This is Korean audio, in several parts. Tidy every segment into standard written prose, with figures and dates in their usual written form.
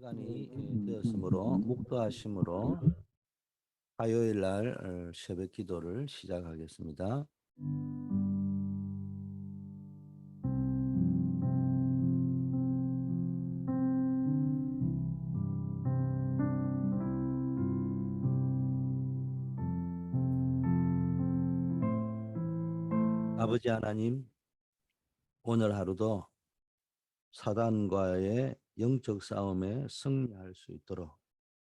시간이 되었으므로 묵도하심으로 화요일 날 새벽 기도를 시작하겠습니다. 아버지 하나님, 오늘 하루도 사단과의 영적 싸움에 승리할 수 있도록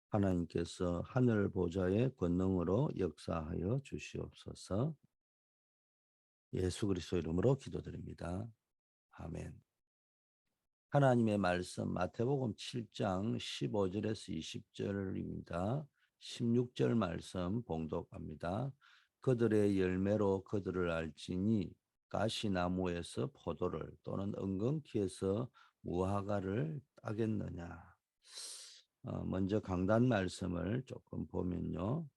하나님께서 하늘 보좌의 권능으로 역사하여 주시옵소서. 예수 그리스도 이름으로 기도드립니다. 아멘. 하나님의 말씀 마태복음 7장 15절에서 20절입니다. 16절 말씀 봉독합니다. 그들의 열매로 그들을 알지니 가시나무에서 포도를 또는 은근키에서 무화과를 따겠느냐. 먼저 강단 말씀을 조금 보면요.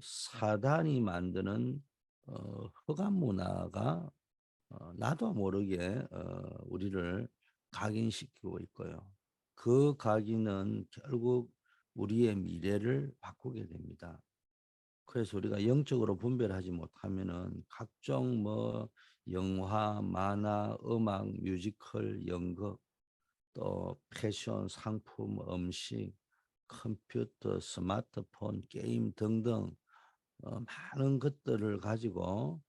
사단이 만드는 흑암 문화가 나도 모르게 우리를 각인시키고 있고요. 그 각인은 결국 우리의 미래를 바꾸게 됩니다. 그래서 우리가 영적으로 분별하지 못하면은 각종 영화, 만화, 음악, 뮤지컬, 연극, 또 패션, 상품, 음식, 컴퓨터, 스마트폰, 게임 등등 많은 것들을 가지고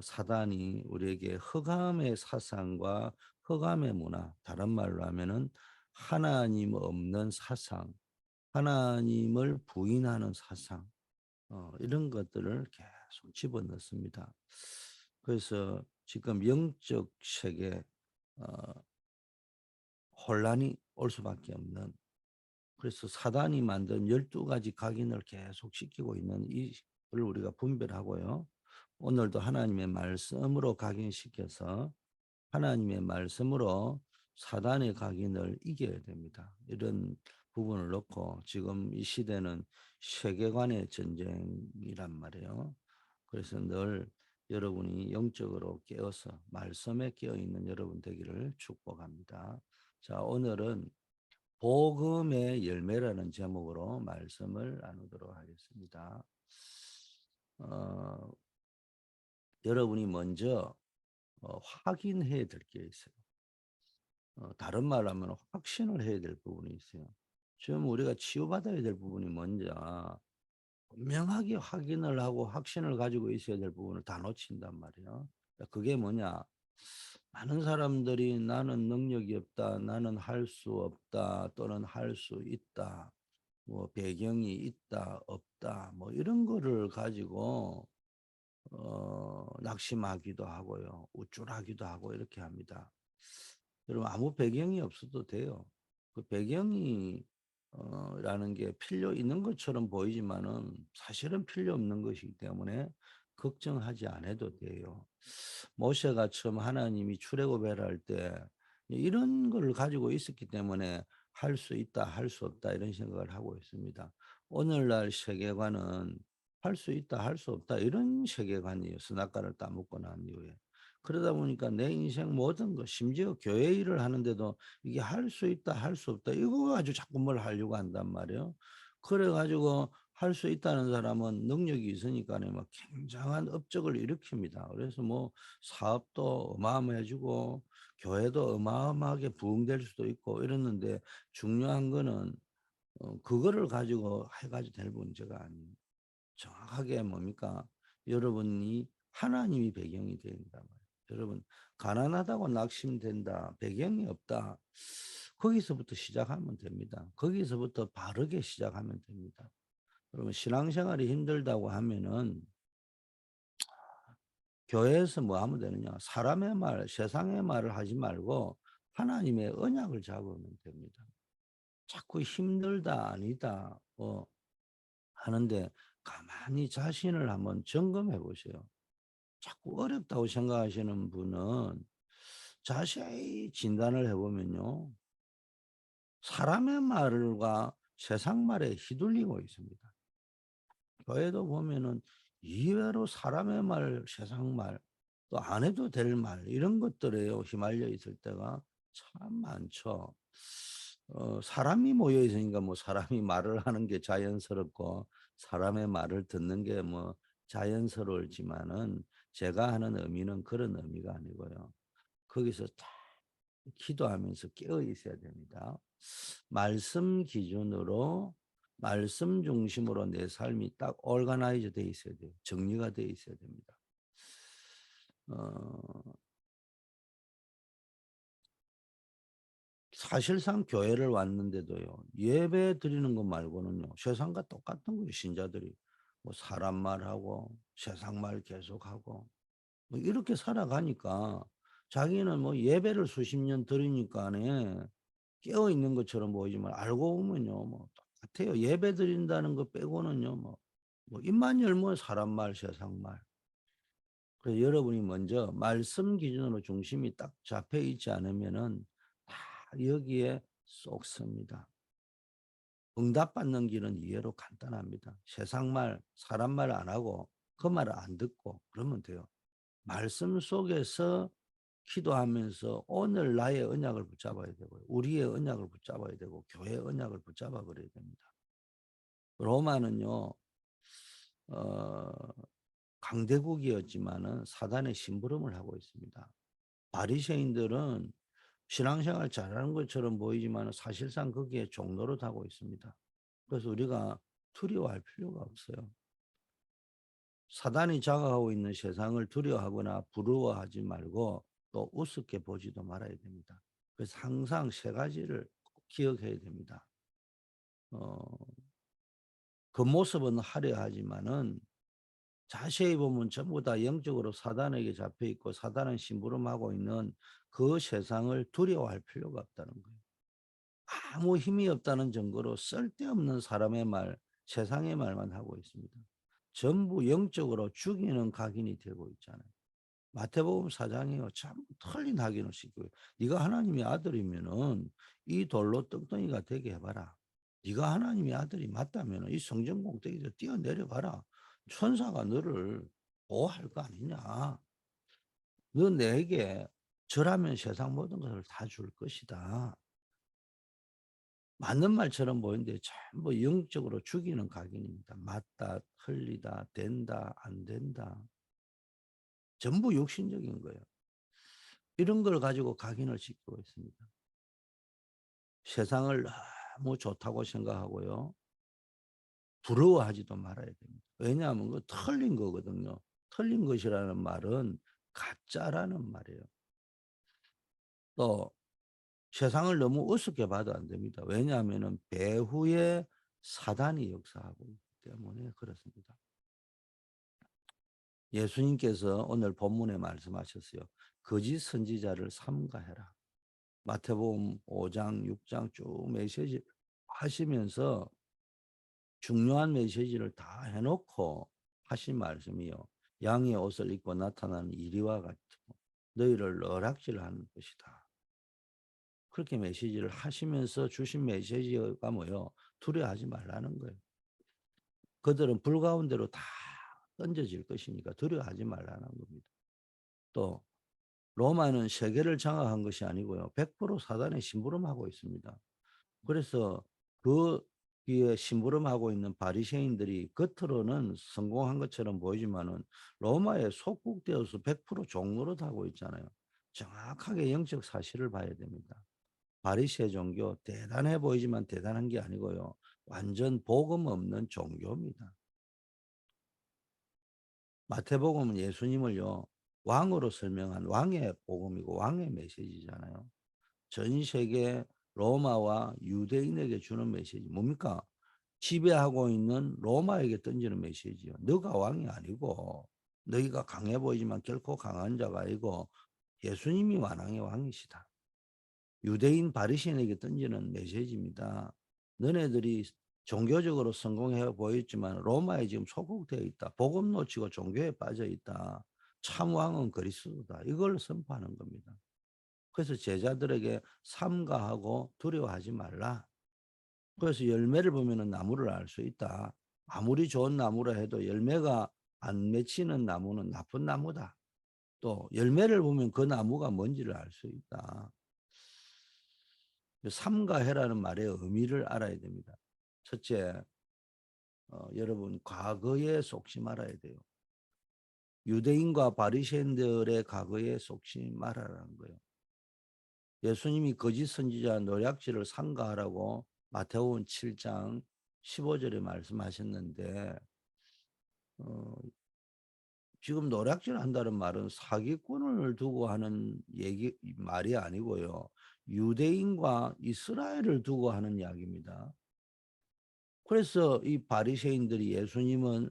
사단이 우리에게 흑암의 사상과 흑암의 문화, 다른 말로 하면은 하나님 없는 사상, 하나님을 부인하는 사상, 이런 것들을 계속 집어넣습니다. 그래서 지금 영적 세계 혼란이 올 수밖에 없는, 그래서 사단이 만든 12가지 각인을 계속 시키고 있는 이걸 우리가 분별하고요. 오늘도 하나님의 말씀으로 각인시켜서 하나님의 말씀으로 사단의 각인을 이겨야 됩니다. 이런 부분을 놓고 지금 이 시대는 세계관의 전쟁이란 말이에요. 그래서 늘 여러분이 영적으로 깨어서 말씀에 깨어있는 여러분 되기를 축복합니다. 자, 오늘은 복음의 열매라는 제목으로 말씀을 나누도록 하겠습니다. 여러분이 먼저 확인해야 될 게 있어요. 다른 말로 하면 확신을 해야 될 부분이 있어요. 지금 우리가 치유받아야 될 부분이 먼저 분명하게 확인을 하고 확신을 가지고 있어야 될 부분을 다 놓친단 말이에요. 그게 뭐냐? 많은 사람들이 나는 능력이 없다, 나는 할 수 없다, 또는 할 수 있다, 배경이 있다, 없다, 이런 거를 가지고 낙심하기도 하고요, 우쭐하기도 하고 이렇게 합니다. 여러분 아무 배경이 없어도 돼요. 그 배경이 라는 게 필요 있는 것처럼 보이지만은 사실은 필요 없는 것이기 때문에 걱정하지 않아도 돼요. 모세가 처음 하나님이 출애굽을 할 때 이런 걸 가지고 있었기 때문에 할 수 있다, 할 수 없다 이런 생각을 하고 있습니다. 오늘날 세계관은 할 수 있다, 할 수 없다 이런 세계관이에요. 선악과를 따먹고 난 이후에. 그러다 보니까 내 인생 모든 것, 심지어 교회 일을 하는데도 이게 할 수 있다, 할 수 없다 이거 가지고 자꾸 뭘 하려고 한단 말이에요. 그래가지고 할 수 있다는 사람은 능력이 있으니까 막 굉장한 업적을 일으킵니다. 그래서 사업도 어마어마해지고 교회도 어마어마하게 부흥될 수도 있고 이랬는데 중요한 거는 그거를 가지고 해가지고 될 문제가 아니에요. 정확하게 뭡니까? 여러분이 하나님이 배경이 된다 말이에요. 여러분 가난하다고 낙심된다, 배경이 없다. 거기서부터 시작하면 됩니다. 거기서부터 바르게 시작하면 됩니다. 여러분 신앙생활이 힘들다고 하면은 교회에서 뭐 하면 되느냐? 사람의 말, 세상의 말을 하지 말고 하나님의 언약을 잡으면 됩니다. 자꾸 힘들다, 아니다, 하는데 가만히 자신을 한번 점검해 보세요. 자꾸 어렵다고 생각하시는 분은 자세히 진단을 해보면요. 사람의 말과 세상 말에 휘둘리고 있습니다. 교회도 보면은 이외로 사람의 말, 세상 말, 또 안 해도 될 말, 이런 것들에 휘말려 있을 때가 참 많죠. 사람이 모여 있으니까 뭐 사람이 말을 하는 게 자연스럽고 사람의 말을 듣는 게 뭐 자연스러울지만은 제가 하는 의미는 그런 의미가 아니고요. 거기서 딱 기도하면서 깨어 있어야 됩니다. 말씀 기준으로 말씀 중심으로 내 삶이 딱 오르가나이즈 돼 있어야 돼요. 정리가 돼 있어야 됩니다. 어 사실상 교회를 왔는데도요. 예배 드리는 것 말고는요. 세상과 똑같은 거예요, 신자들이. 뭐 사람 말하고 세상 말 계속하고 뭐 이렇게 살아가니까 자기는 뭐 예배를 수십 년 드리니까네 깨어 있는 것처럼 보이지만 알고 보면요. 뭐 똑같아요. 예배 드린다는 것 빼고는요. 뭐 입만 열면 사람 말, 세상 말. 그래서 여러분이 먼저 말씀 기준으로 중심이 딱 잡혀 있지 않으면은 다 여기에 쏙습니다. 응답받는 길은 이해로 간단합니다. 세상 말, 사람 말 안 하고 그 말을 안 듣고 그러면 돼요. 말씀 속에서 기도하면서 오늘 나의 언약을 붙잡아야 되고요. 우리의 언약을 붙잡아야 되고 교회의 언약을 붙잡아 버려야 됩니다. 로마는요. 어 강대국이었지만은 사단의 심부름을 하고 있습니다. 바리새인들은 신앙생활 잘하는 것처럼 보이지만 사실상 거기에 종노릇하고 있습니다. 그래서 우리가 두려워할 필요가 없어요. 사단이 장악하고 있는 세상을 두려워하거나 부러워하지 말고 또 우습게 보지도 말아야 됩니다. 그래서 항상 세 가지를 꼭 기억해야 됩니다. 어, 겉모습은 화려하지만은 자세히 보면 전부 다 영적으로 사단에게 잡혀 있고 사단은 심부름하고 있는 그 세상을 두려워할 필요가 없다는 거예요. 아무 힘이 없다는 증거로 쓸데없는 사람의 말, 세상의 말만 하고 있습니다. 전부 영적으로 죽이는 각인이 되고 있잖아요. 마태복음 4장이요. 참 틀린 확인을 시켜요. 네가 하나님의 아들이면은 이 돌로 떡덩이가 되게 해봐라. 네가 하나님의 아들이 맞다면은 이 성전 꼭대기에서 뛰어내려가라. 천사가 너를 보호할 거 아니냐. 너 내게 절하면 세상 모든 것을 다 줄 것이다. 맞는 말처럼 보이는데 전부 영적으로 죽이는 각인입니다. 맞다, 틀리다, 된다, 안 된다. 전부 육신적인 거예요. 이런 걸 가지고 각인을 시키고 있습니다. 세상을 너무 좋다고 생각하고요. 부러워하지도 말아야 됩니다. 왜냐하면 그 틀린 거거든요. 틀린 것이라는 말은 가짜라는 말이에요. 또 세상을 너무 우습게 봐도 안 됩니다. 왜냐하면은 배후에 사단이 역사하고 있기 때문에 그렇습니다. 예수님께서 오늘 본문에 말씀하셨어요. 거짓 선지자를 삼가해라. 마태복음 5장, 6장 쭉 메시지 하시면서 중요한 메시지를 다 해놓고 하신 말씀이요. 양의 옷을 입고 나타나는 이리와 같고 너희를 너락질하는 것이다. 그렇게 메시지를 하시면서 주신 메시지가 뭐요? 두려워하지 말라는 거예요. 그들은 불 가운데로 다 던져질 것이니까 두려워하지 말라는 겁니다. 또 로마는 세계를 장악한 것이 아니고요. 100% 사단의 심부름하고 있습니다. 그래서 그 뒤에 심부름하고 있는 바리새인들이 겉으로는 성공한 것처럼 보이지만은 로마에 속국되어서 100% 종노릇하고 있잖아요. 정확하게 영적 사실을 봐야 됩니다. 바리새 종교 대단해 보이지만 대단한 게 아니고요. 완전 복음 없는 종교입니다. 마태복음은 예수님을요. 왕으로 설명한 왕의 복음이고 왕의 메시지잖아요. 전 세계 로마와 유대인에게 주는 메시지 뭡니까? 지배하고 있는 로마에게 던지는 메시지요. 너가 왕이 아니고 너희가 강해 보이지만 결코 강한 자가 아니고 예수님이 완왕의 왕이시다. 유대인 바리새인에게 던지는 메시지입니다. 너네들이 종교적으로 성공해 보였지만 로마에 지금 소국되어 있다. 복음 놓치고 종교에 빠져 있다. 참 왕은 그리스도다. 이걸 선포하는 겁니다. 그래서 제자들에게 삼가하고 두려워하지 말라. 그래서 열매를 보면은 나무를 알 수 있다. 아무리 좋은 나무라 해도 열매가 안 맺히는 나무는 나쁜 나무다. 또 열매를 보면 그 나무가 뭔지를 알 수 있다. 삼가해라는 말의 의미를 알아야 됩니다. 첫째, 여러분 과거에 속지 말아야 돼요. 유대인과 바리새인들의 과거에 속지 말아라는 거예요. 예수님이 거짓 선지자 노략질을 삼가하라고 마태복음 7장 15절에 말씀하셨는데 어, 지금 노략질 한다는 말은 사기꾼을 두고 하는 말이 아니고요. 유대인과 이스라엘을 두고 하는 이야기입니다. 그래서 이 바리새인들이 예수님은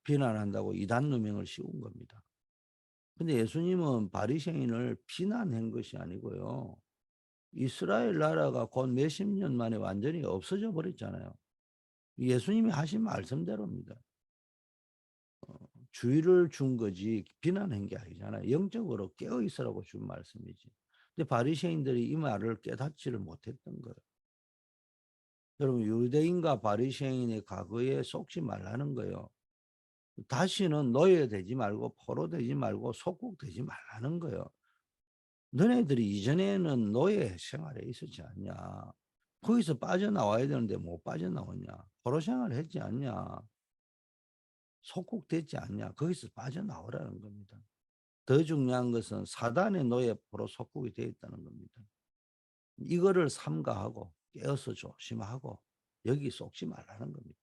비난한다고 이단 누명을 씌운 겁니다. 근데 예수님은 바리새인을 비난한 것이 아니고요. 이스라엘 나라가 곧 몇십 년 만에 완전히 없어져 버렸잖아요. 예수님이 하신 말씀대로입니다. 주의를 준 거지 비난한 게 아니잖아요. 영적으로 깨어 있으라고 준 말씀이지. 근데 바리새인들이 이 말을 깨닫지를 못했던 거예요. 여러분 유대인과 바리새인의 과거에 속지 말라는 거예요. 다시는 노예되지 말고 포로되지 말고 속국되지 말라는 거예요. 너네들이 이전에는 노예 생활에 있었지 않냐. 거기서 빠져나와야 되는데 못 빠져나왔냐. 포로 생활을 했지 않냐. 속국됐지 않냐. 거기서 빠져나오라는 겁니다. 더 중요한 것은 사단의 노예 포로 속국이 되어 있다는 겁니다. 이거를 삼가하고 깨어서 조심하고 여기 속지 말라는 겁니다.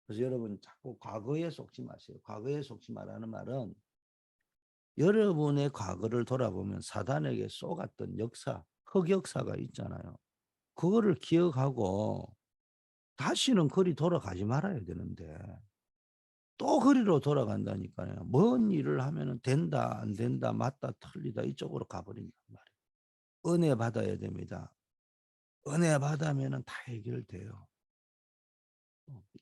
그래서 여러분 자꾸 과거에 속지 마세요. 과거에 속지 말라는 말은 여러분의 과거를 돌아보면 사단에게 쏘갔던 역사, 흑역사가 있잖아요. 그거를 기억하고 다시는 거리 돌아가지 말아야 되는데 또 거리로 돌아간다니까요. 뭔 일을 하면은 된다, 안 된다, 맞다, 틀리다 이쪽으로 가버린단 말이에요. 은혜 받아야 됩니다. 은혜 받으면은 다 해결돼요.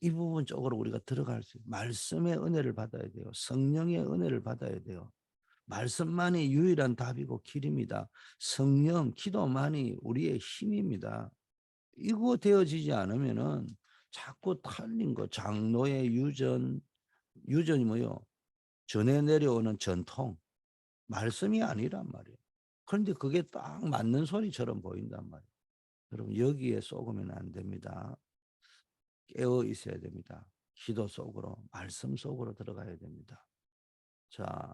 이 부분 쪽으로 우리가 들어갈 수 있어요. 말씀의 은혜를 받아야 돼요. 성령의 은혜를 받아야 돼요. 말씀만이 유일한 답이고 길입니다. 성령, 기도만이 우리의 힘입니다. 이거 되어지지 않으면은 자꾸 틀린 거, 장로의 유전이 뭐요? 전해 내려오는 전통, 말씀이 아니란 말이에요. 그런데 그게 딱 맞는 소리처럼 보인단 말이에요. 여러분 여기에 쏘으면 안 됩니다. 깨어 있어야 됩니다. 기도 속으로, 말씀 속으로 들어가야 됩니다. 자,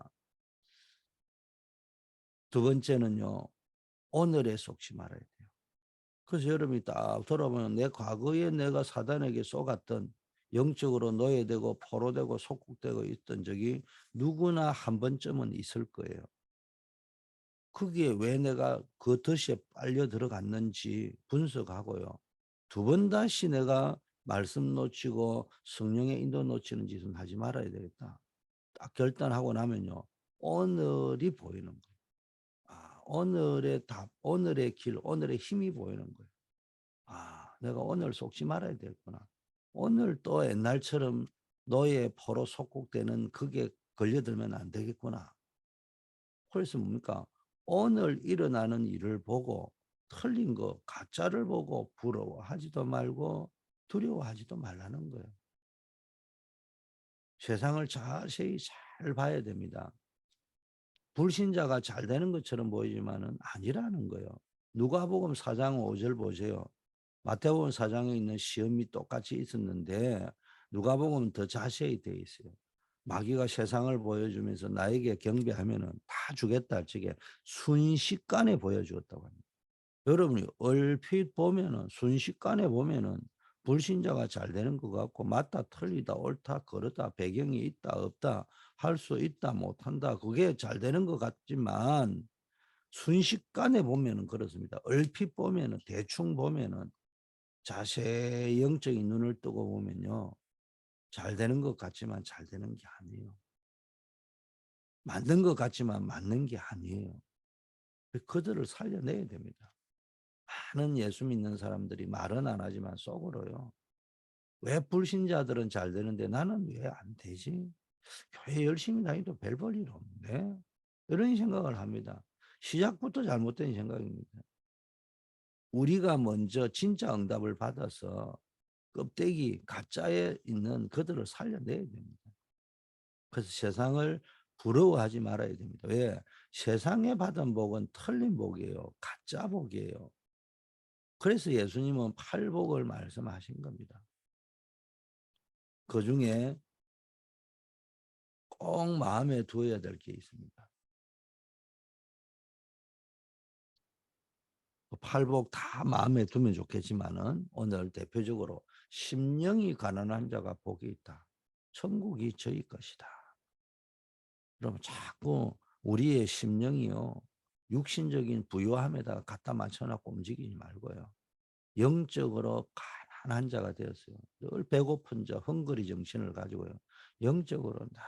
두 번째는요. 오늘에 속지 말아야 돼요. 그래서 여러분이 딱 돌아보면 내 과거에 내가 사단에게 쏘갔던 영적으로 노예되고 포로되고 속국되고 있던 적이 누구나 한 번쯤은 있을 거예요. 거기에 왜 내가 그 덫에 빨려 들어갔는지 분석하고요. 두 번 다시 내가 말씀 놓치고 성령의 인도 놓치는 짓은 하지 말아야 되겠다. 딱 결단하고 나면요. 오늘이 보이는 거예요. 아, 오늘의 답, 오늘의 길, 오늘의 힘이 보이는 거예요. 아, 내가 오늘 속지 말아야 되겠구나. 오늘 또 옛날처럼 노예 포로 속국되는 그게 걸려들면 안 되겠구나. 그래서 뭡니까? 오늘 일어나는 일을 보고 틀린 거, 가짜를 보고 부러워하지도 말고 두려워하지도 말라는 거예요. 세상을 자세히 잘 봐야 됩니다. 불신자가 잘 되는 것처럼 보이지만은 아니라는 거예요. 누가복음 4장 5절 보세요. 마태복음 4장에 있는 시험이 똑같이 있었는데 누가복음은 더 자세히 되어 있어요. 마귀가 세상을 보여주면서 나에게 경배하면은 다 주겠다 할 적에 순식간에 보여주었다고 합니다. 여러분이 얼핏 보면은 순식간에 보면은 불신자가 잘 되는 것 같고 맞다 틀리다 옳다 그르다 배경이 있다 없다 할 수 있다 못한다 그게 잘 되는 것 같지만 순식간에 보면은 그렇습니다. 얼핏 보면은 대충 보면은 자세히 영적인 눈을 뜨고 보면요. 잘 되는 것 같지만 잘 되는 게 아니에요. 맞는 것 같지만 맞는 게 아니에요. 그들을 살려내야 됩니다. 많은 예수 믿는 사람들이 말은 안 하지만 속으로요. 왜 불신자들은 잘 되는데 나는 왜 안 되지? 교회 열심히 다니도 별 볼 일 없는데? 이런 생각을 합니다. 시작부터 잘못된 생각입니다. 우리가 먼저 진짜 응답을 받아서 껍데기 가짜에 있는 그들을 살려내야 됩니다. 그래서 세상을 부러워하지 말아야 됩니다. 왜? 세상에 받은 복은 틀린 복이에요. 가짜 복이에요. 그래서 예수님은 팔복을 말씀하신 겁니다. 그중에 꼭 마음에 두어야 될 게 있습니다. 팔복 다 마음에 두면 좋겠지만은 오늘 대표적으로 심령이 가난한 자가 복이 있다. 천국이 저희 것이다. 그러면 자꾸 우리의 심령이요, 육신적인 부유함에다가 갖다 맞춰놓고 움직이지 말고요. 영적으로 가난한 자가 되었어요. 늘 배고픈 자, 헝거리 정신을 가지고요. 영적으로 늘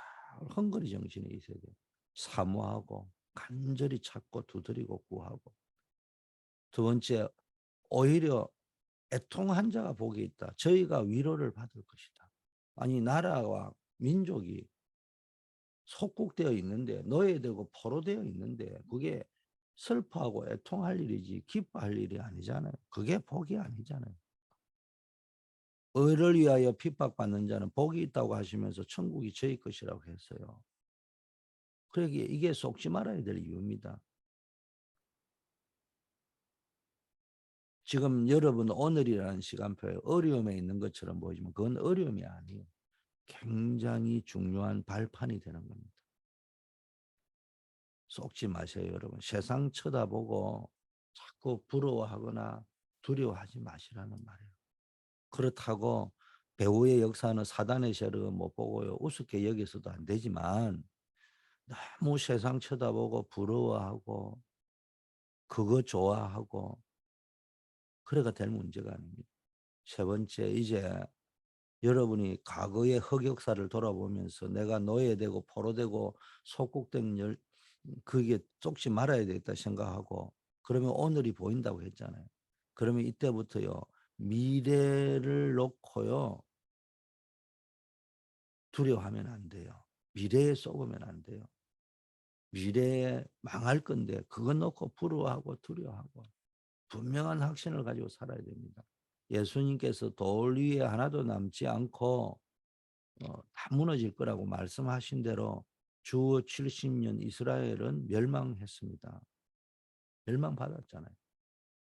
헝거리 정신이 있어야 돼요. 사모하고 간절히 찾고 두드리고 구하고. 두 번째, 오히려 애통한 자가 복이 있다. 저희가 위로를 받을 것이다. 아니, 나라와 민족이 속국되어 있는데, 노예되고 포로되어 있는데, 그게 슬퍼하고 애통할 일이지 기뻐할 일이 아니잖아요. 그게 복이 아니잖아요. 의를 위하여 핍박받는 자는 복이 있다고 하시면서 천국이 저희 것이라고 했어요. 그러기에 이게 속지 말아야 될 이유입니다. 지금 여러분 오늘이라는 시간표에 어려움에 있는 것처럼 보이지만 그건 어려움이 아니에요. 굉장히 중요한 발판이 되는 겁니다. 속지 마세요, 여러분. 세상 쳐다보고 자꾸 부러워하거나 두려워하지 마시라는 말이에요. 그렇다고 배우의 역사는 사단의 세력을 못 보고요, 우습게 여기서도 안 되지만 너무 세상 쳐다보고 부러워하고 그거 좋아하고 그래가 될 문제가 아닙니다. 세 번째, 이제 여러분이 과거의 흑역사를 돌아보면서 내가 노예되고 포로되고 속국된 그게 쫓지 말아야 되겠다 생각하고 그러면 오늘이 보인다고 했잖아요. 그러면 이때부터요, 미래를 놓고요 두려워하면 안 돼요. 미래에 쏘으면 안 돼요. 미래에 망할 건데 그거 놓고 부러워하고 두려워하고 분명한 확신을 가지고 살아야 됩니다. 예수님께서 돌 위에 하나도 남지 않고 다 무너질 거라고 말씀하신 대로 주 70년 이스라엘은 멸망했습니다. 멸망받았잖아요.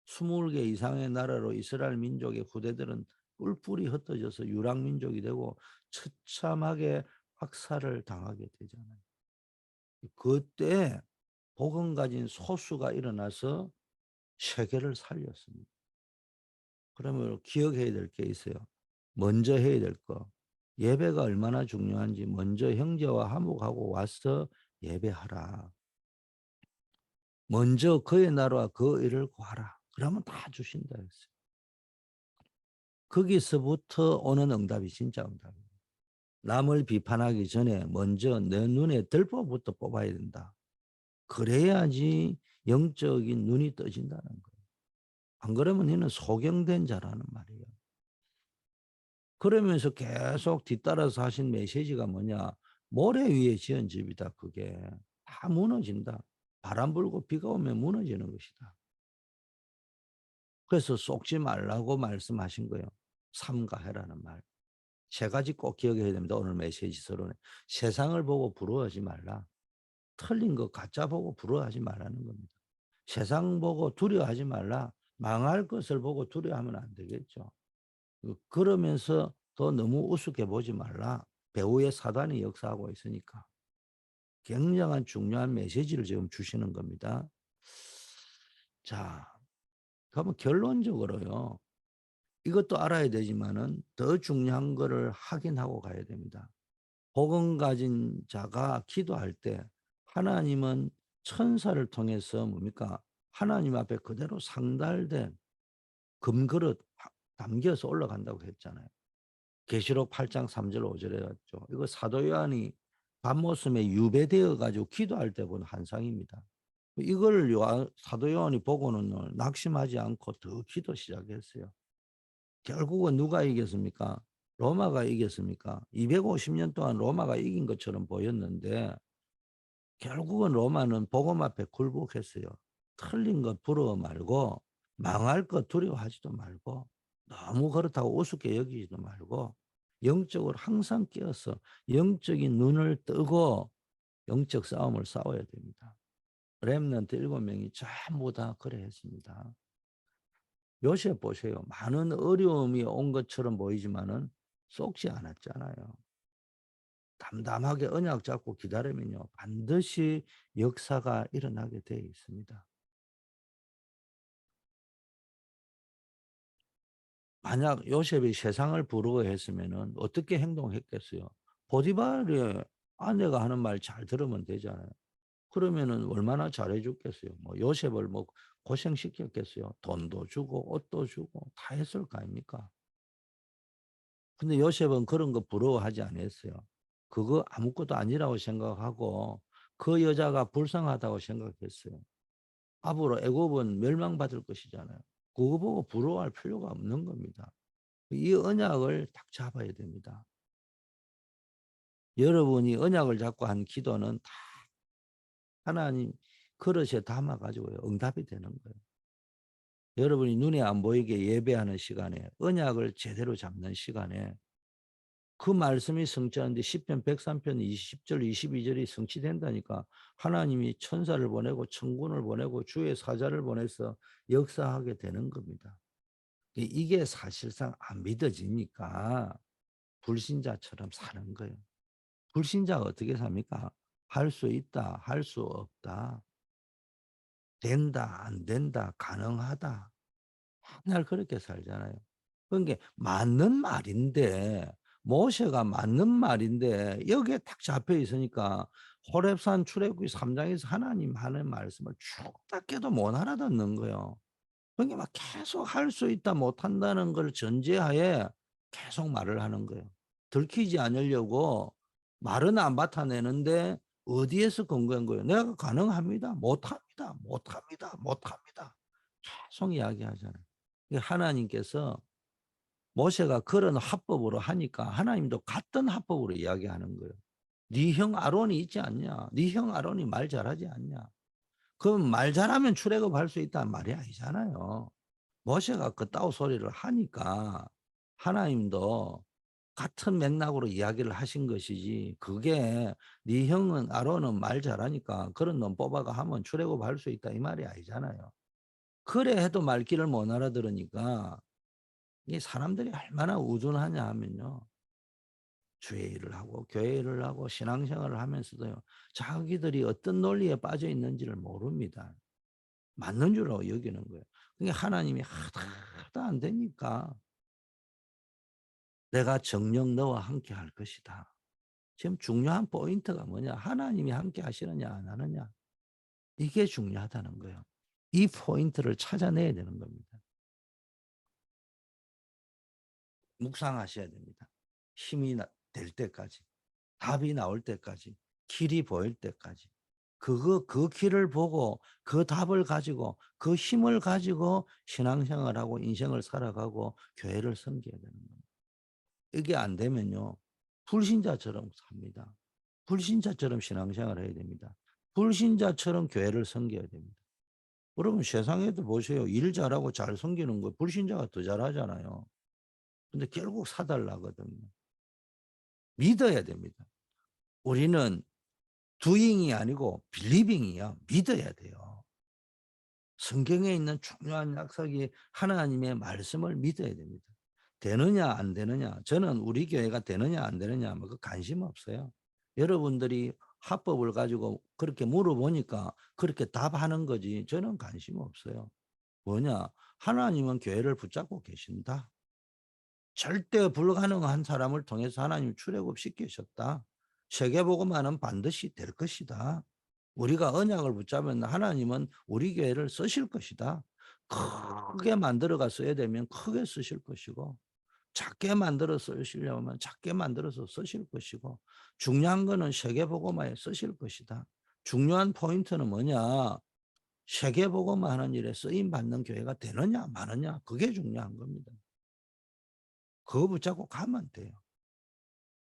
20개 이상의 나라로 이스라엘 민족의 후대들은 뿔뿔이 흩어져서 유랑민족이 되고 처참하게 학살을 당하게 되잖아요. 그때 복음 가진 소수가 일어나서 세계를 살렸습니다. 그러면 기억해야 될 게 있어요. 먼저 해야 될 거. 예배가 얼마나 중요한지 먼저 형제와 화목하고 와서 예배하라. 먼저 그의 나라와 그 일을 구하라. 그러면 다 주신다 했어요. 거기서부터 오는 응답이 진짜 응답입니다. 남을 비판하기 전에 먼저 내 눈에 들보부터 뽑아야 된다. 그래야지 영적인 눈이 떠진다는 거예요. 안 그러면 너는 소경된 자라는 말이에요. 그러면서 계속 뒤따라서 하신 메시지가 뭐냐? 모래 위에 지은 집이다. 그게 다 무너진다. 바람 불고 비가 오면 무너지는 것이다. 그래서 속지 말라고 말씀하신 거예요. 삼가해라는 말. 세 가지 꼭 기억해야 됩니다. 오늘 메시지 서론에. 세상을 보고 부러워하지 말라. 틀린 거 가짜 보고 부러워하지 말라는 겁니다. 세상 보고 두려워하지 말라. 망할 것을 보고 두려워하면 안 되겠죠. 그러면서 더 너무 우습게 보지 말라. 배후의 사단이 역사하고 있으니까. 굉장한 중요한 메시지를 지금 주시는 겁니다. 자, 그러면 결론적으로요. 이것도 알아야 되지만은 더 중요한 거를 확인하고 가야 됩니다. 복음 가진 자가 기도할 때 하나님은 천사를 통해서 뭡니까? 하나님 앞에 그대로 상달된 금그릇 담겨서 올라간다고 했잖아요. 계시록 8장 3절 5절에 갔죠. 이거 사도 요한이 밤모습에 유배되어 가지고 기도할 때 본 환상입니다. 이걸 사도 요한이 보고는 낙심하지 않고 더 기도 시작했어요. 결국은 누가 이겼습니까? 로마가 이겼습니까? 250년 동안 로마가 이긴 것처럼 보였는데 결국은 로마는 복음 앞에 굴복했어요. 틀린 것 부러워 말고 망할 것 두려워하지도 말고 너무 그렇다고 우습게 여기지도 말고 영적으로 항상 깨어서 영적인 눈을 뜨고 영적 싸움을 싸워야 됩니다. 렘넌트 7명이 전부 다 그래 했습니다. 요셉 보세요. 많은 어려움이 온 것처럼 보이지만은 속지 않았잖아요. 담담하게 언약 잡고 기다리면요, 반드시 역사가 일어나게 되어 있습니다. 만약 요셉이 세상을 부러워했으면은 어떻게 행동했겠어요? 보디발의 아내가 하는 말 잘 들으면 되잖아요. 그러면은 얼마나 잘해 줬겠어요. 뭐 요셉을 뭐 고생시켰겠어요. 돈도 주고 옷도 주고 다 했을 거 아닙니까? 근데 요셉은 그런 거 부러워하지 않았어요. 그거 아무것도 아니라고 생각하고 그 여자가 불쌍하다고 생각했어요. 앞으로 애굽은 멸망받을 것이잖아요. 그거 보고 부러워할 필요가 없는 겁니다. 이 언약을 딱 잡아야 됩니다. 여러분이 언약을 잡고 한 기도는 다 하나님 그릇에 담아 가지고요, 응답이 되는 거예요. 여러분이 눈에 안 보이게 예배하는 시간에 언약을 제대로 잡는 시간에 그 말씀이 성취하는데 시편 103편 20절 22절이 성취된다니까. 하나님이 천사를 보내고 천군을 보내고 주의 사자를 보내서 역사하게 되는 겁니다. 이게 사실상 안 믿어지니까 불신자처럼 사는 거예요. 불신자가 어떻게 삽니까? 할 수 있다, 할 수 없다, 된다, 안 된다, 가능하다. 맨날 그렇게 살잖아요. 그러니까 맞는 말인데, 모세가 맞는 말인데 여기에 딱 잡혀 있으니까 호렙산 출애굽기 3장에서 하나님 하는 말씀을 죽다 깨도 못 알아듣는 거예요. 그러니까 막 계속 할 수 있다 못한다는 걸 전제하에 계속 말을 하는 거예요. 들키지 않으려고 말은 안 받아내는데 어디에서 근거한 거예요? 내가 가능합니다. 못합니다. 못합니다. 못합니다. 계속 이야기하잖아요. 하나님께서 모세가 그런 합법으로 하니까 하나님도 같은 합법으로 이야기하는 거예요. 네 형 아론이 있지 않냐? 네 형 아론이 말 잘하지 않냐? 그럼 말 잘하면 출애굽할 수 있다는 말이 아니잖아요. 모세가 그따위 소리를 하니까 하나님도 같은 맥락으로 이야기를 하신 것이지, 그게 네 형은 아론은 말 잘하니까 그런 놈 뽑아가 하면 출애굽할 수 있다 이 말이 아니잖아요. 그래 해도 말귀를 못 알아들으니까 이 사람들이 얼마나 우둔하냐 하면요, 주의 일을 하고 교회 일을 하고 신앙생활을 하면서도요, 자기들이 어떤 논리에 빠져 있는지를 모릅니다. 맞는 줄로 여기는 거예요. 그게 하나님이 하다 안 되니까 내가 정녕 너와 함께 할 것이다. 지금 중요한 포인트가 뭐냐? 하나님이 함께 하시느냐 안 하느냐. 이게 중요하다는 거예요. 이 포인트를 찾아내야 되는 겁니다. 묵상하셔야 됩니다. 힘이 될 때까지. 답이 나올 때까지. 길이 보일 때까지. 그 길을 보고 그 답을 가지고 그 힘을 가지고 신앙생활하고 인생을 살아가고 교회를 섬겨야 되는 겁니다. 이게 안 되면요, 불신자처럼 삽니다. 불신자처럼 신앙생활을 해야 됩니다. 불신자처럼 교회를 섬겨야 됩니다. 여러분 세상에도 보세요. 일 잘하고 잘 섬기는 거 불신자가 더 잘하잖아요. 근데 결국 사달라거든요. 믿어야 됩니다. 우리는 doing이 아니고 believing이야. 믿어야 돼요. 성경에 있는 중요한 약속이 하나님의 말씀을 믿어야 됩니다. 되느냐 안 되느냐, 저는 우리 교회가 되느냐 안 되느냐 뭐 그 관심 없어요. 여러분들이 합법을 가지고 그렇게 물어보니까 그렇게 답하는 거지 저는 관심 없어요. 뭐냐, 하나님은 교회를 붙잡고 계신다. 절대 불가능한 사람을 통해서 하나님 출애굽시키셨다. 세계복음화는 반드시 될 것이다. 우리가 언약을 붙잡으면 하나님은 우리 교회를 쓰실 것이다. 크게 만들어가 써야 되면 크게 쓰실 것이고, 작게 만들어 쓰시려면 작게 만들어서 쓰실 것이고, 중요한 거는 세계복음화에 쓰실 것이다. 중요한 포인트는 뭐냐? 세계복음화 하는 일에 쓰임받는 교회가 되느냐 마느냐, 그게 중요한 겁니다. 그거 붙잡고 가면 돼요.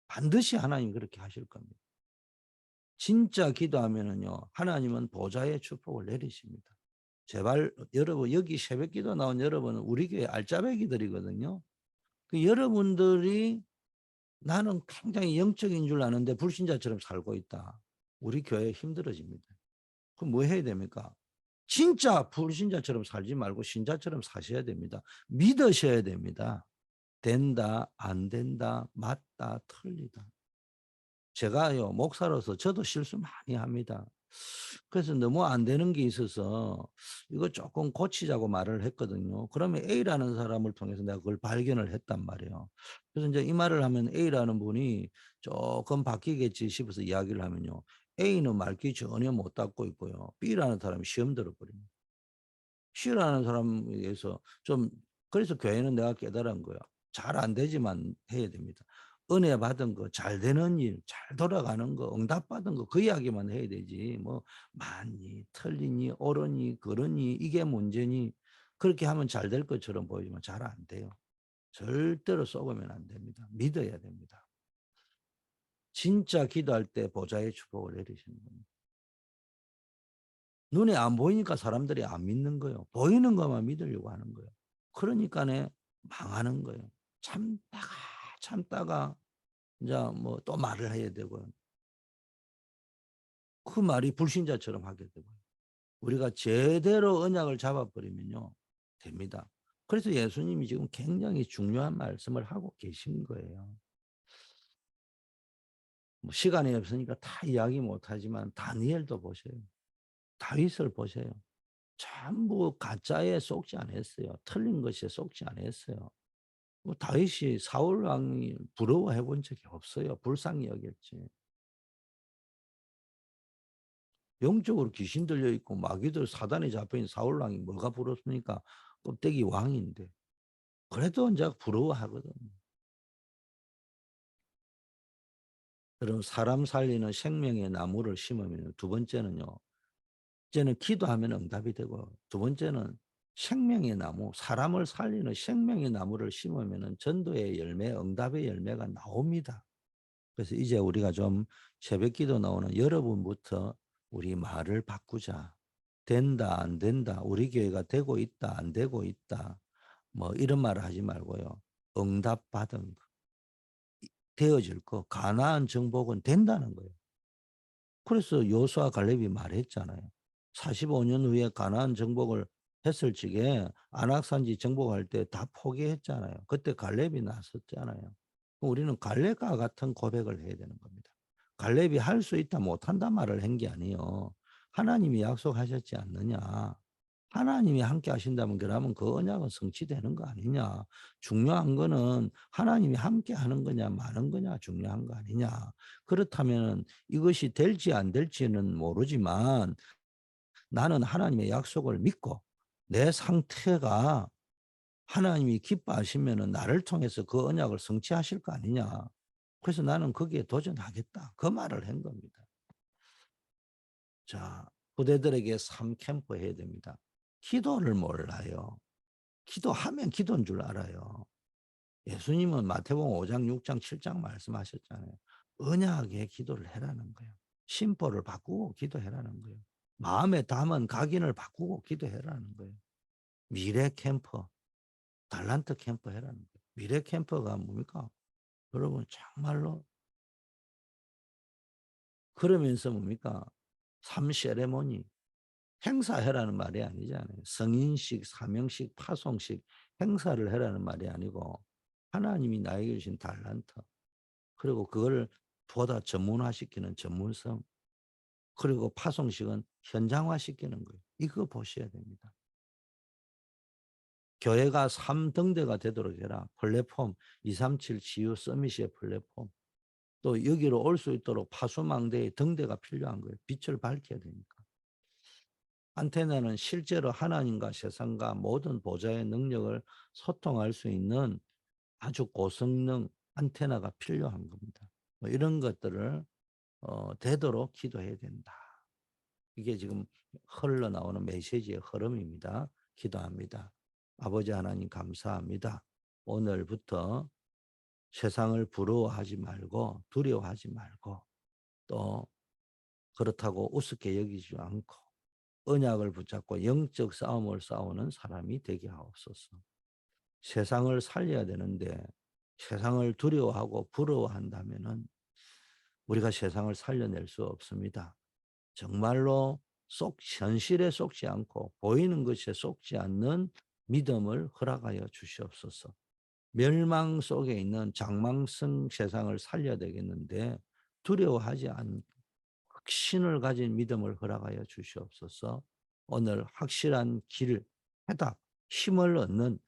반드시 하나님 그렇게 하실 겁니다. 진짜 기도하면은요, 하나님은 보좌의 축복을 내리십니다. 제발 여러분, 여기 새벽기도 나온 여러분은 우리 교회 알짜배기들이거든요. 여러분들이 나는 굉장히 영적인 줄 아는데 불신자처럼 살고 있다. 우리 교회 힘들어집니다. 그럼 뭐 해야 됩니까? 진짜 불신자처럼 살지 말고 신자처럼 사셔야 됩니다. 믿으셔야 됩니다. 된다, 안 된다, 맞다, 틀리다. 제가요, 목사로서 저도 실수 많이 합니다. 그래서 너무 안 되는 게 있어서 이거 조금 고치자고 말을 했거든요. 그러면 A라는 사람을 통해서 내가 그걸 발견을 했단 말이에요. 그래서 이제 이 말을 하면 A라는 분이 조금 바뀌겠지 싶어서 이야기를 하면요. A는 말귀 전혀 못 닦고 있고요. B라는 사람이 시험 들어버립니다. C라는 사람에 의해서 좀, 그래서 교회는 내가 깨달은 거야. 잘 안 되지만 해야 됩니다. 은혜 받은 거, 잘 되는 일, 잘 돌아가는 거, 응답 받은 거, 그 이야기만 해야 되지. 뭐 맞니, 틀리니, 옳으니, 그러니, 이게 문제니. 그렇게 하면 잘 될 것처럼 보이지만 잘 안 돼요. 절대로 속으면 안 됩니다. 믿어야 됩니다. 진짜 기도할 때 보좌의 축복을 내리시는 겁니다. 눈에 안 보이니까 사람들이 안 믿는 거예요. 보이는 것만 믿으려고 하는 거예요. 그러니까네 망하는 거예요. 참다가 참다가 이제 뭐 또 말을 해야 되고요. 그 말이 불신자처럼 하게 되고요. 우리가 제대로 언약을 잡아버리면요. 됩니다. 그래서 예수님이 지금 굉장히 중요한 말씀을 하고 계신 거예요. 뭐 시간이 없으니까 다 이야기 못하지만 다니엘도 보세요. 다윗을 보세요. 전부 가짜에 속지 않았어요. 틀린 것에 속지 않았어요. 뭐 다윗이 사울 왕이 부러워해 본 적이 없어요. 불쌍히 여겼지. 영적으로 귀신 들려 있고 마귀들 사단에 잡혀 있는 사울 왕이 뭐가 부럽습니까? 껍데기 왕인데. 그래도 이제 부러워하거든. 그럼 사람 살리는 생명의 나무를 심으면 두 번째는요. 이제는 기도하면 응답이 되고 두 번째는 생명의 나무, 사람을 살리는 생명의 나무를 심으면 전도의 열매, 응답의 열매가 나옵니다. 그래서 이제 우리가 좀 새벽기도 나오는 여러분부터 우리 말을 바꾸자. 된다, 안 된다. 우리 교회가 되고 있다, 안 되고 있다. 뭐 이런 말을 하지 말고요. 응답받은 거, 되어질 거, 가나안 정복은 된다는 거예요. 그래서 여호수아 갈렙이 말했잖아요. 45년 후에 가나안 정복을 했을 적에 안악산지 정복할 때 다 포기했잖아요. 그때 갈렙이 나섰잖아요. 우리는 갈렙과 같은 고백을 해야 되는 겁니다. 갈렙이 할 수 있다 못한다 말을 한 게 아니에요. 하나님이 약속하셨지 않느냐. 하나님이 함께 하신다면 그러면 그 언약은 성취되는 거 아니냐. 중요한 거는 하나님이 함께 하는 거냐 마는 거냐 중요한 거 아니냐. 그렇다면 이것이 될지 안 될지는 모르지만 나는 하나님의 약속을 믿고 내 상태가 하나님이 기뻐하시면 나를 통해서 그 언약을 성취하실 거 아니냐. 그래서 나는 거기에 도전하겠다. 그 말을 한 겁니다. 자, 부대들에게 3캠프 해야 됩니다. 기도를 몰라요. 기도하면 기도인 줄 알아요. 예수님은 마태복음 5장, 6장, 7장 말씀하셨잖아요. 언약의 기도를 해라는 거예요. 심보를 바꾸고 기도해라는 거예요. 마음에 담은 각인을 바꾸고 기도해라는 거예요. 미래 캠퍼, 달란트 캠퍼 해라는 거예요. 미래 캠퍼가 뭡니까? 여러분 정말로 그러면서 뭡니까? 삶 세레모니 행사해라는 말이 아니잖아요. 성인식, 사명식, 파송식 행사를 해라는 말이 아니고 하나님이 나에게 주신 달란트 그리고 그걸 보다 전문화시키는 전문성 그리고 파송식은 현장화시키는 거예요. 이거 보셔야 됩니다. 교회가 3등대가 되도록 해라. 플랫폼 237 치유 서밋의 플랫폼 또 여기로 올 수 있도록 파수망대의 등대가 필요한 거예요. 빛을 밝혀야 되니까. 안테나는 실제로 하나님과 세상과 모든 보좌의 능력을 소통할 수 있는 아주 고성능 안테나가 필요한 겁니다. 뭐 이런 것들을 되도록 기도해야 된다. 이게 지금 흘러나오는 메시지의 흐름입니다. 기도합니다. 아버지 하나님 감사합니다. 오늘부터 세상을 부러워하지 말고 두려워하지 말고 또 그렇다고 우습게 여기지 않고 언약을 붙잡고 영적 싸움을 싸우는 사람이 되게 하옵소서. 세상을 살려야 되는데 세상을 두려워하고 부러워한다면은 우리가 세상을 살려낼 수 없습니다. 정말로 현실에 속지 않고 보이는 것에 속지 않는 믿음을 허락하여 주시옵소서. 멸망 속에 있는 장망성 세상을 살려야 되겠는데 두려워하지 않고 확신을 가진 믿음을 허락하여 주시옵소서. 오늘 확실한 길, 해답, 힘을 얻는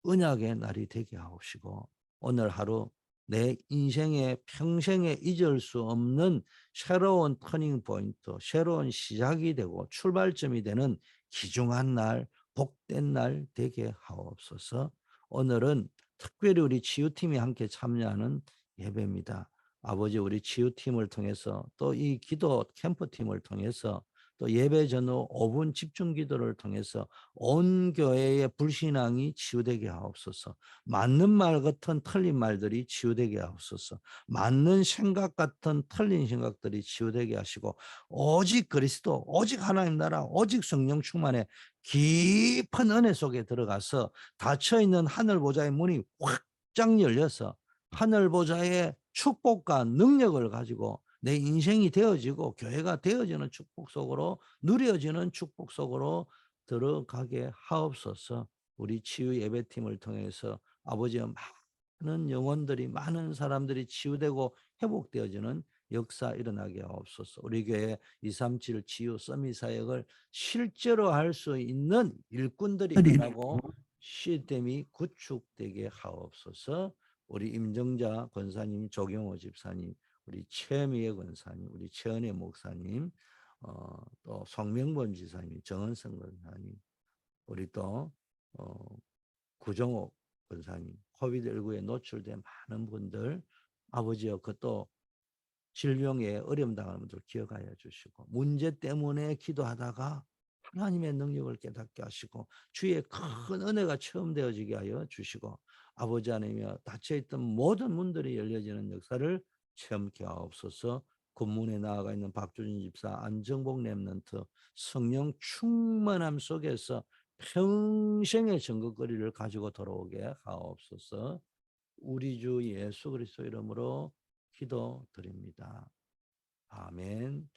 언약의 날이 되게 하옵시고 오늘 하루 내 인생의 평생에 잊을 수 없는 새로운 터닝 포인트, 새로운 시작이 되고 출발점이 되는 귀중한 날, 복된 날 되게 하옵소서. 오늘은 특별히 우리 치유팀이 함께 참여하는 예배입니다. 아버지, 우리 치유팀을 통해서 또 이 기도 캠프팀을 통해서 또 예배 전후 5분 집중 기도를 통해서 온 교회의 불신앙이 치유되게 하옵소서. 맞는 말 같은 틀린 말들이 치유되게 하옵소서. 맞는 생각 같은 틀린 생각들이 치유되게 하시고 오직 그리스도, 오직 하나님 나라, 오직 성령 충만의 깊은 은혜 속에 들어가서 닫혀있는 하늘 보좌의 문이 확장 열려서 하늘 보좌의 축복과 능력을 가지고 내 인생이 되어지고 교회가 되어지는 축복 속으로 누려지는 축복 속으로 들어가게 하옵소서. 우리 치유 예배팀을 통해서 아버지의 많은 영혼들이 많은 사람들이 치유되고 회복되어지는 역사 일어나게 하옵소서. 우리 교회 237 치유 서밋 사역을 실제로 할 수 있는 일꾼들이 일어나고 시스템이 구축되게 하옵소서. 우리 임정자 권사님, 조경호 집사님, 우리 최미애 권사님, 우리 최은혜 목사님, 또 송명본 지사님, 정은성 권사님, 우리 또 구정옥 권사님, 코비드19에 노출된 많은 분들, 아버지여 그것도 질병에 어려움 당하는 분들 기억하여 주시고 문제 때문에 기도하다가 하나님의 능력을 깨닫게 하시고 주의 큰 은혜가 체험되어지게 하여 주시고 아버지 하나님이여 닫혀있던 모든 문들이 열려지는 역사를 체험케 하옵소서. 군문에 나아가 있는 박주진 집사, 안정복 랩런트 성령 충만함 속에서 평생의 증거거리를 가지고 돌아오게 하옵소서. 우리 주 예수 그리스도 이름으로 기도드립니다. 아멘.